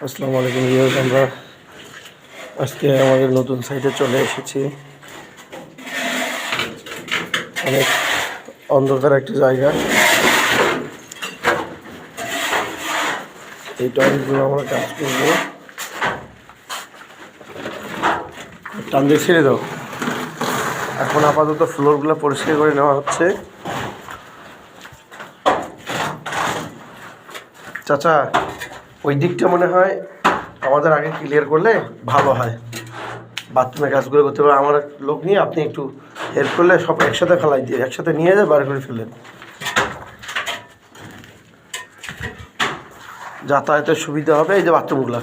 আসসালামু আলাইকুম ভিউয়ার্স, আমরা আজকে আমাদের নতুন সাইটে চলে এসেছি। অনেক অন্ধকার একটা জায়গা। এই টয়লেটগুলো আমরা কাজ করবো। টান দিয়ে ছেড়ে দাও। এখন আপাতত ফ্লোরগুলো পরিষ্কার করে নেওয়া হচ্ছে। চাচা, ওই দিকটা মনে হয় আমাদের আগে ক্লিয়ার করলে ভালো হয়। বাথরুমের কাজগুলো করতে পারে আমার লোক নিয়ে আপনি একটু হেল্প করলে সব একসাথে ফেলাই দিয়ে একসাথে নিয়ে যায় বার করে ফেলেন। যাতায়াতের সুবিধা হবে। এই যে বাথরুমগুলো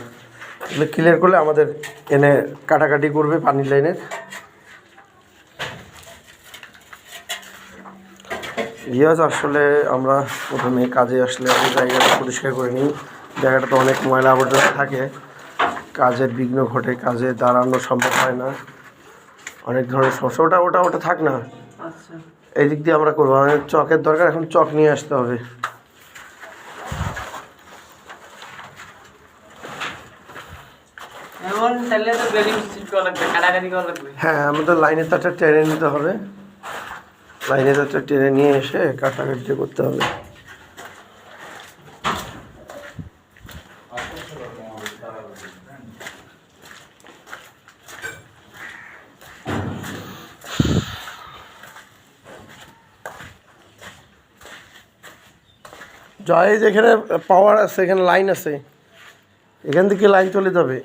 এগুলো ক্লিয়ার করলে আমাদের এনে কাটাকাটি করবে পানির লাইনের। ইয়াস, আসলে আমরা প্রথমে কাজে আসলে আমি জায়গাটা পরিষ্কার করে নিই। জায়গাটা তো অনেক ময়লা আবর্জনা থাকে, কাজের বিঘ্ন ঘটে, কাজে দাঁড়ানো সম্ভব হয় না, অনেক ধরনের সমস্যা। ওটা ওটা ওটা থাক না, এই দিক দিয়ে আমরা করবো। আমাদের চকের দরকার, এখন চক নিয়ে আসতে হবে। হ্যাঁ, আমাদের লাইনের তারটা টেনে নিতে হবে। লাইনের তারটা টেনে নিয়ে এসে কাটাকাটি করতে হবে। জয়, যেখানে পাওয়ার আছে এখানে লাইন আছে, এখান থেকে লাইন চলে যাবে।